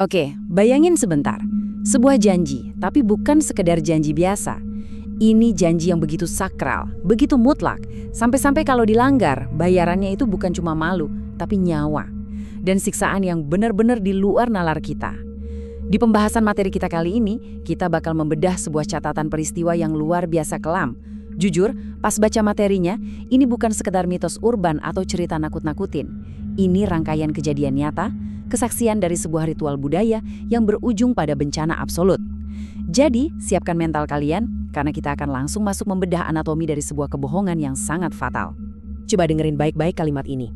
Oke, bayangin sebentar. Sebuah janji, tapi bukan sekedar janji biasa. Ini janji yang begitu sakral, begitu mutlak. Sampai-sampai kalau dilanggar, bayarannya itu bukan cuma malu, tapi nyawa. Dan siksaan yang benar-benar di luar nalar kita. Di pembahasan materi kita kali ini, kita bakal membedah sebuah catatan peristiwa yang luar biasa kelam. Jujur, pas baca materinya, ini bukan sekedar mitos urban atau cerita nakut-nakutin. Ini rangkaian kejadian nyata, kesaksian dari sebuah ritual budaya yang berujung pada bencana absolut. Jadi, siapkan mental kalian, karena kita akan langsung masuk membedah anatomi dari sebuah kebohongan yang sangat fatal. Coba dengerin baik-baik kalimat ini.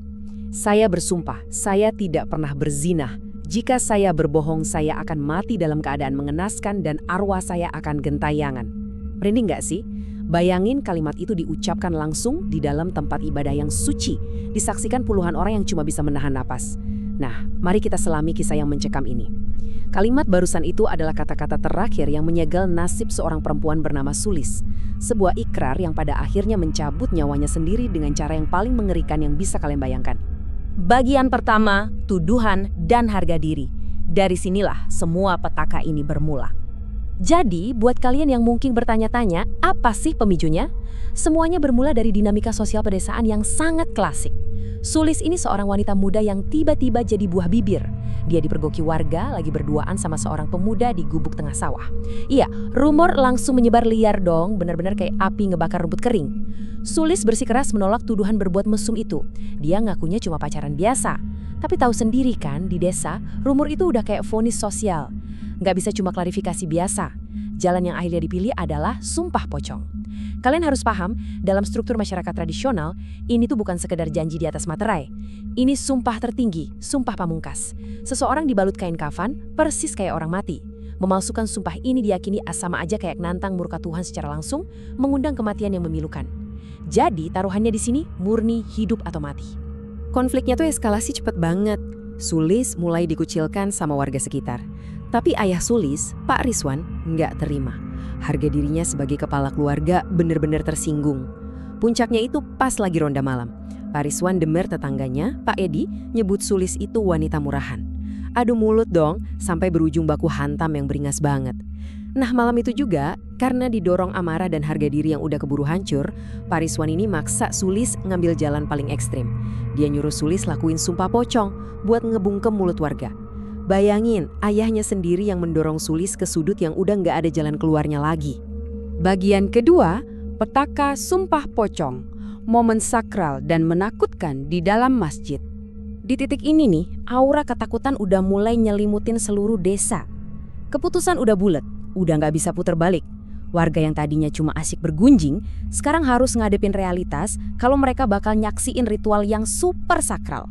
Saya bersumpah, saya tidak pernah berzinah. Jika saya berbohong, saya akan mati dalam keadaan mengenaskan dan arwah saya akan gentayangan. Merinding nggak sih? Bayangin kalimat itu diucapkan langsung di dalam tempat ibadah yang suci, disaksikan puluhan orang yang cuma bisa menahan napas. Nah, mari kita selami kisah yang mencekam ini. Kalimat barusan itu adalah kata-kata terakhir yang menyegel nasib seorang perempuan bernama Sulis. Sebuah ikrar yang pada akhirnya mencabut nyawanya sendiri dengan cara yang paling mengerikan yang bisa kalian bayangkan. Bagian pertama, tuduhan dan harga diri. Dari sinilah semua petaka ini bermula. Jadi, buat kalian yang mungkin bertanya-tanya, apa sih pemicunya? Semuanya bermula dari dinamika sosial pedesaan yang sangat klasik. Sulis ini seorang wanita muda yang tiba-tiba jadi buah bibir. Dia dipergoki warga lagi berduaan sama seorang pemuda di gubuk tengah sawah. Iya, rumor langsung menyebar liar dong, benar-benar kayak api ngebakar rumput kering. Sulis bersikeras menolak tuduhan berbuat mesum itu. Dia ngakunya cuma pacaran biasa. Tapi tahu sendiri kan, di desa, rumor itu udah kayak vonis sosial. Nggak bisa cuma klarifikasi biasa. Jalan yang akhirnya dipilih adalah sumpah pocong. Kalian harus paham, dalam struktur masyarakat tradisional, ini tuh bukan sekedar janji di atas materai. Ini sumpah tertinggi, sumpah pamungkas. Seseorang dibalut kain kafan, persis kayak orang mati. Memalsukan sumpah ini diyakini sama aja kayak nantang murka Tuhan secara langsung, mengundang kematian yang memilukan. Jadi, taruhannya di sini murni hidup atau mati. Konfliknya tuh eskalasi cepet banget. Sulis mulai dikucilkan sama warga sekitar. Tapi ayah Sulis, Pak Rizwan, nggak terima. Harga dirinya sebagai kepala keluarga benar-benar tersinggung. Puncaknya itu pas lagi ronda malam. Pak Rizwan denger tetangganya, Pak Edi, nyebut Sulis itu wanita murahan. Adu mulut dong, sampai berujung baku hantam yang beringas banget. Nah, malam itu juga, karena didorong amarah dan harga diri yang udah keburu hancur, Pak Rizwan ini maksa Sulis ngambil jalan paling ekstrim. Dia nyuruh Sulis lakuin sumpah pocong buat ngebungkem mulut warga. Bayangin, ayahnya sendiri yang mendorong Sulis ke sudut yang udah nggak ada jalan keluarnya lagi. Bagian kedua, petaka sumpah pocong. Momen sakral dan menakutkan di dalam masjid. Di titik ini nih, aura ketakutan udah mulai nyelimutin seluruh desa. Keputusan udah bulet, udah nggak bisa puter balik. Warga yang tadinya cuma asik bergunjing, sekarang harus ngadepin realitas kalau mereka bakal nyaksiin ritual yang super sakral.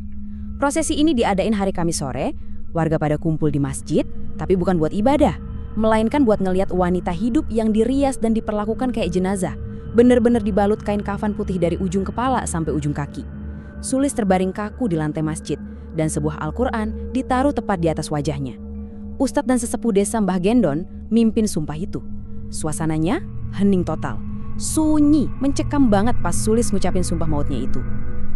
Prosesi ini diadain hari Kamis sore. Warga pada kumpul di masjid, tapi bukan buat ibadah, melainkan buat ngelihat wanita hidup yang dirias dan diperlakukan kayak jenazah. Bener-bener dibalut kain kafan putih dari ujung kepala sampai ujung kaki. Sulis terbaring kaku di lantai masjid, dan sebuah Al-Quran ditaruh tepat di atas wajahnya. Ustadz dan sesepuh desa Mbah Gendon mimpin sumpah itu. Suasananya hening total. Sunyi, mencekam banget pas Sulis ngucapin sumpah mautnya itu.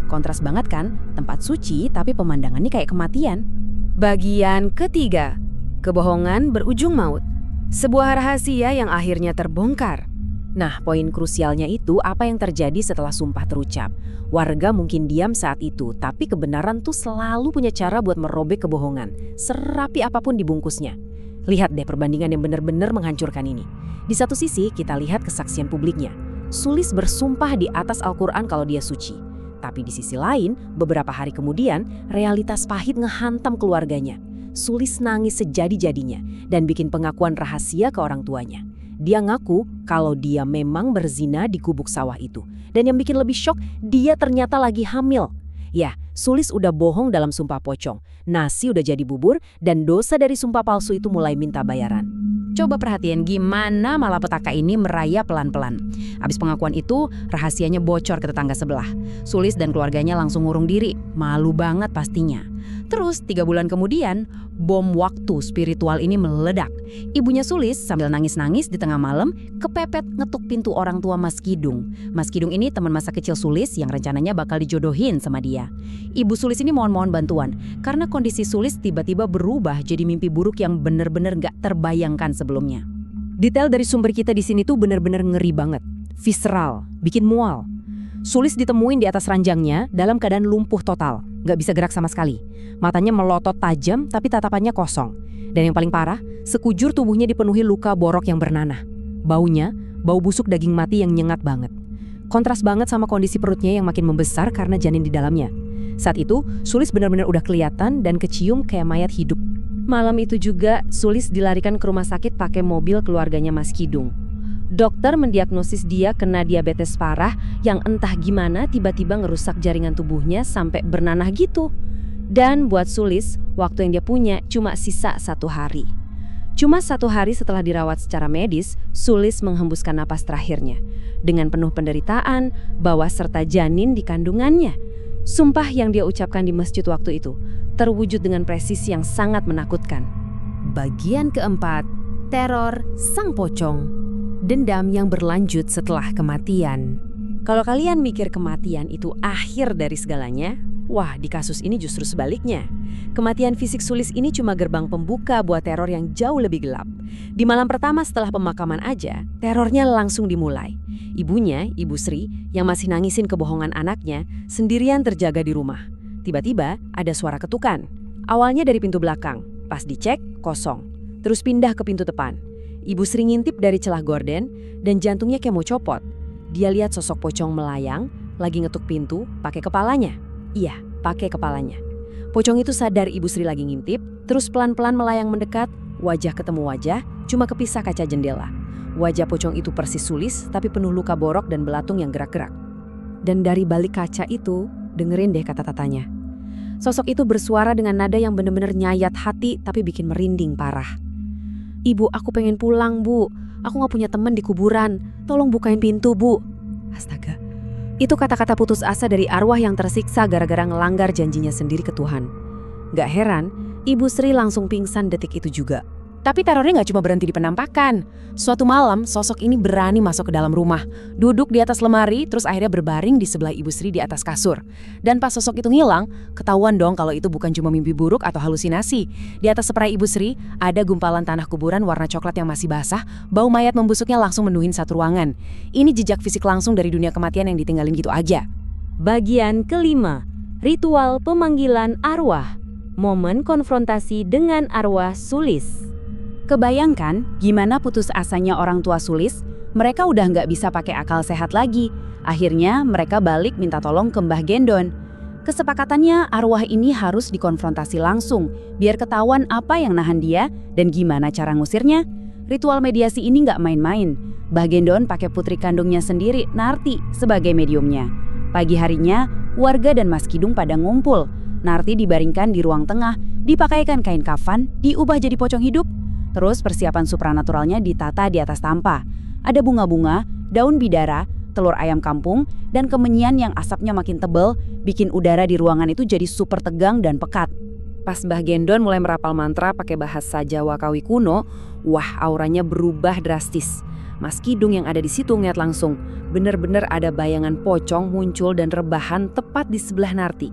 Kontras banget kan, tempat suci tapi pemandangannya kayak kematian. Bagian ketiga, kebohongan berujung maut. Sebuah rahasia yang akhirnya terbongkar. Nah, poin krusialnya itu apa yang terjadi setelah sumpah terucap. Warga mungkin diam saat itu, tapi kebenaran tuh selalu punya cara buat merobek kebohongan, serapi apapun dibungkusnya. Lihat deh perbandingan yang benar-benar menghancurkan ini. Di satu sisi, kita lihat kesaksian publiknya. Sulis bersumpah di atas Al-Quran kalau dia suci. Tapi di sisi lain, beberapa hari kemudian, realitas pahit ngehantam keluarganya. Sulis nangis sejadi-jadinya dan bikin pengakuan rahasia ke orang tuanya. Dia ngaku kalau dia memang berzina di gubuk sawah itu. Dan yang bikin lebih syok, dia ternyata lagi hamil. Ya, Sulis udah bohong dalam sumpah pocong. Nasi udah jadi bubur dan dosa dari sumpah palsu itu mulai minta bayaran. Coba perhatiin gimana malapetaka ini merayap pelan-pelan. Abis pengakuan itu, rahasianya bocor ke tetangga sebelah. Sulis dan keluarganya langsung ngurung diri. Malu banget pastinya. Terus 3 bulan kemudian, bom waktu spiritual ini meledak. Ibunya Sulis sambil nangis-nangis di tengah malam kepepet ngetuk pintu orang tua Mas Kidung. Mas Kidung ini teman masa kecil Sulis yang rencananya bakal dijodohin sama dia. Ibu Sulis ini mohon-mohon bantuan karena kondisi Sulis tiba-tiba berubah jadi mimpi buruk yang bener-bener gak terbayangkan sebelumnya. Detail dari sumber kita di sini tuh bener-bener ngeri banget. Visceral, bikin mual. Sulis ditemuin di atas ranjangnya dalam keadaan lumpuh total, nggak bisa gerak sama sekali. Matanya melotot tajam tapi tatapannya kosong. Dan yang paling parah, sekujur tubuhnya dipenuhi luka borok yang bernanah. Baunya, bau busuk daging mati yang nyengat banget. Kontras banget sama kondisi perutnya yang makin membesar karena janin di dalamnya. Saat itu, Sulis benar-benar udah kelihatan dan kecium kayak mayat hidup. Malam itu juga, Sulis dilarikan ke rumah sakit pakai mobil keluarganya Mas Kidung. Dokter mendiagnosis dia kena diabetes parah yang entah gimana tiba-tiba ngerusak jaringan tubuhnya sampai bernanah gitu. Dan buat Sulis, waktu yang dia punya cuma sisa 1 hari. Cuma 1 hari setelah dirawat secara medis, Sulis menghembuskan napas terakhirnya. Dengan penuh penderitaan, bawa serta janin di kandungannya. Sumpah yang dia ucapkan di masjid waktu itu terwujud dengan presisi yang sangat menakutkan. Bagian keempat, teror sang pocong. Dendam yang berlanjut setelah kematian. Kalau kalian mikir kematian itu akhir dari segalanya, wah di kasus ini justru sebaliknya. Kematian fisik Sulis ini cuma gerbang pembuka buat teror yang jauh lebih gelap. Di malam pertama setelah pemakaman aja, terornya langsung dimulai. Ibunya, Ibu Sri, yang masih nangisin kebohongan anaknya, sendirian terjaga di rumah. Tiba-tiba ada suara ketukan. Awalnya dari pintu belakang, pas dicek, kosong. Terus pindah ke pintu depan. Ibu Sri ngintip dari celah gorden dan jantungnya kayak mau copot. Dia lihat sosok pocong melayang, lagi ngetuk pintu, pakai kepalanya. Iya, pakai kepalanya. Pocong itu sadar Ibu Sri lagi ngintip, terus pelan-pelan melayang mendekat, wajah ketemu wajah, cuma kepisah kaca jendela. Wajah pocong itu persis Sulis, tapi penuh luka borok dan belatung yang gerak-gerak. Dan dari balik kaca itu, dengerin deh kata-katanya. Sosok itu bersuara dengan nada yang benar-benar nyayat hati, tapi bikin merinding parah. "Ibu, aku pengen pulang, Bu. Aku gak punya teman di kuburan. Tolong bukain pintu, Bu." Astaga. Itu kata-kata putus asa dari arwah yang tersiksa gara-gara ngelanggar janjinya sendiri ke Tuhan. Gak heran, Ibu Sri langsung pingsan detik itu juga. Tapi terornya gak cuma berhenti di penampakan. Suatu malam, sosok ini berani masuk ke dalam rumah. Duduk di atas lemari, terus akhirnya berbaring di sebelah Ibu Sri di atas kasur. Dan pas sosok itu ngilang, ketahuan dong kalau itu bukan cuma mimpi buruk atau halusinasi. Di atas spray Ibu Sri, ada gumpalan tanah kuburan warna coklat yang masih basah, bau mayat membusuknya langsung menuhin satu ruangan. Ini jejak fisik langsung dari dunia kematian yang ditinggalin gitu aja. Bagian kelima, ritual pemanggilan arwah. Momen konfrontasi dengan arwah Sulis. Kebayangkan gimana putus asanya orang tua Sulis? Mereka udah nggak bisa pakai akal sehat lagi. Akhirnya mereka balik minta tolong ke Mbah Gendon. Kesepakatannya arwah ini harus dikonfrontasi langsung, biar ketahuan apa yang nahan dia dan gimana cara ngusirnya. Ritual mediasi ini nggak main-main. Mbah Gendon pakai putri kandungnya sendiri, Narti, sebagai mediumnya. Pagi harinya, warga dan Mas Kidung pada ngumpul. Narti dibaringkan di ruang tengah, dipakaikan kain kafan, diubah jadi pocong hidup. Terus persiapan supranaturalnya ditata di atas tampa. Ada bunga-bunga, daun bidara, telur ayam kampung, dan kemenyan yang asapnya makin tebal, bikin udara di ruangan itu jadi super tegang dan pekat. Pas Mbah Gendon mulai merapal mantra pakai bahasa Jawa Kawi kuno, wah auranya berubah drastis. Mas Kidung yang ada di situ ngeliat langsung, bener-bener ada bayangan pocong muncul dan rebahan tepat di sebelah Narti.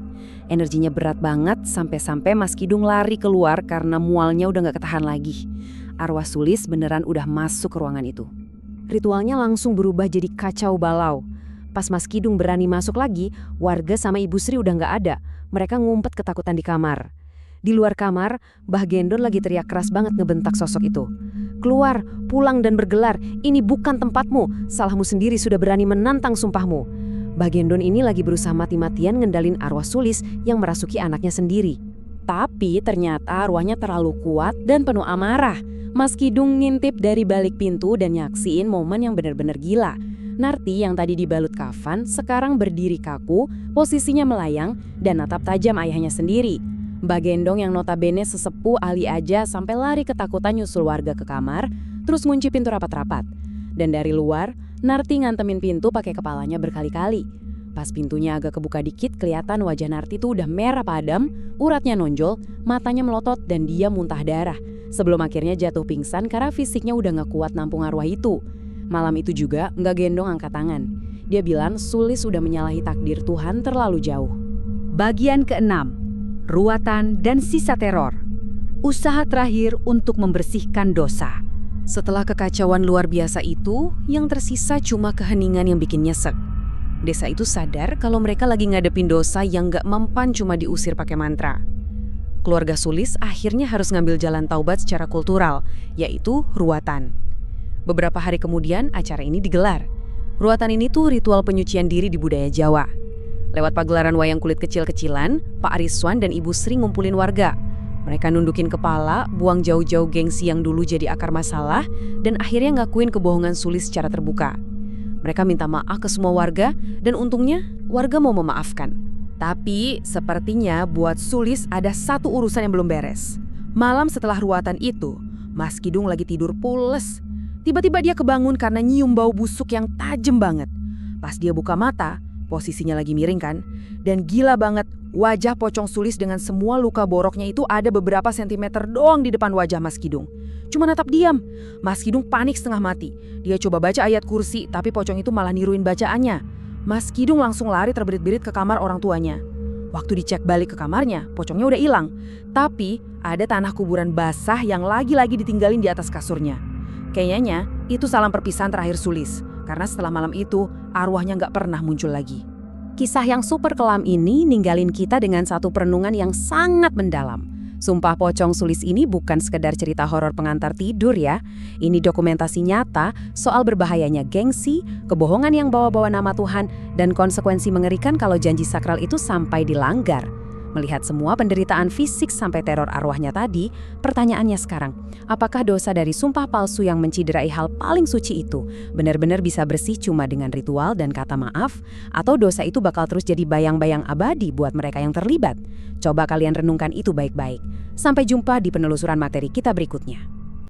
Energinya berat banget sampai-sampai Mas Kidung lari keluar karena mualnya udah gak ketahan lagi. Arwah Sulis beneran udah masuk ke ruangan itu. Ritualnya langsung berubah jadi kacau balau. Pas Mas Kidung berani masuk lagi, warga sama Ibu Sri udah gak ada. Mereka ngumpet ketakutan di kamar. Di luar kamar, Mbah Gendon lagi teriak keras banget ngebentak sosok itu. "Keluar, pulang dan bergelar, ini bukan tempatmu, salahmu sendiri sudah berani menantang sumpahmu." Mbah Gendon ini lagi berusaha mati-matian ngendalin arwah Sulis yang merasuki anaknya sendiri. Tapi ternyata arwahnya terlalu kuat dan penuh amarah. Mas Kidung ngintip dari balik pintu dan nyaksiin momen yang benar-benar gila. Narti yang tadi dibalut kafan sekarang berdiri kaku, posisinya melayang dan natap tajam ayahnya sendiri. Mbah Gendong yang notabene sesepuh ahli aja sampai lari ketakutan nyusul warga ke kamar, terus ngunci pintu rapat-rapat. Dan dari luar, Narti ngantemin pintu pakai kepalanya berkali-kali. Pas pintunya agak kebuka dikit, kelihatan wajah Narti tuh udah merah padam, uratnya nonjol, matanya melotot dan dia muntah darah. Sebelum akhirnya jatuh pingsan karena fisiknya udah gak kuat nampung arwah itu. Malam itu juga gak gendong angkat tangan. Dia bilang Sulis sudah menyalahi takdir Tuhan terlalu jauh. Bagian ke-6, ruatan dan sisa teror. Usaha terakhir untuk membersihkan dosa. Setelah kekacauan luar biasa itu, yang tersisa cuma keheningan yang bikin nyesek. Desa itu sadar kalau mereka lagi ngadepin dosa yang gak mempan cuma diusir pakai mantra. Keluarga Sulis akhirnya harus ngambil jalan taubat secara kultural, yaitu ruatan. Beberapa hari kemudian acara ini digelar. Ruatan ini tuh ritual penyucian diri di budaya Jawa. Lewat pagelaran wayang kulit kecil-kecilan, Pak Riswan dan Ibu Sri ngumpulin warga. Mereka nundukin kepala, buang jauh-jauh gengsi yang dulu jadi akar masalah, dan akhirnya ngakuin kebohongan Sulis secara terbuka. Mereka minta maaf ke semua warga, dan untungnya warga mau memaafkan. Tapi sepertinya buat Sulis ada satu urusan yang belum beres. Malam setelah ruatan itu, Mas Kidung lagi tidur pules. Tiba-tiba dia kebangun karena nyium bau busuk yang tajam banget. Pas dia buka mata, posisinya lagi miring kan, dan gila banget, wajah pocong Sulis dengan semua luka boroknya itu ada beberapa sentimeter doang di depan wajah Mas Kidung. Cuma natap diam. Mas Kidung panik setengah mati. Dia coba baca ayat kursi, tapi pocong itu malah niruin bacaannya. Mas Kidung langsung lari terberit-berit ke kamar orang tuanya. Waktu dicek balik ke kamarnya, pocongnya udah hilang. Tapi ada tanah kuburan basah yang lagi-lagi ditinggalin di atas kasurnya. Kayaknya itu salam perpisahan terakhir Sulis, karena setelah malam itu arwahnya nggak pernah muncul lagi. Kisah yang super kelam ini ninggalin kita dengan satu perenungan yang sangat mendalam. Sumpah Pocong Sulis ini bukan sekedar cerita horor pengantar tidur ya. Ini dokumentasi nyata soal berbahayanya gengsi, kebohongan yang bawa-bawa nama Tuhan, dan konsekuensi mengerikan kalau janji sakral itu sampai dilanggar. Melihat semua penderitaan fisik sampai teror arwahnya tadi, pertanyaannya sekarang, apakah dosa dari sumpah palsu yang menciderai hal paling suci itu benar-benar bisa bersih cuma dengan ritual dan kata maaf? Atau dosa itu bakal terus jadi bayang-bayang abadi buat mereka yang terlibat? Coba kalian renungkan itu baik-baik. Sampai jumpa di penelusuran materi kita berikutnya.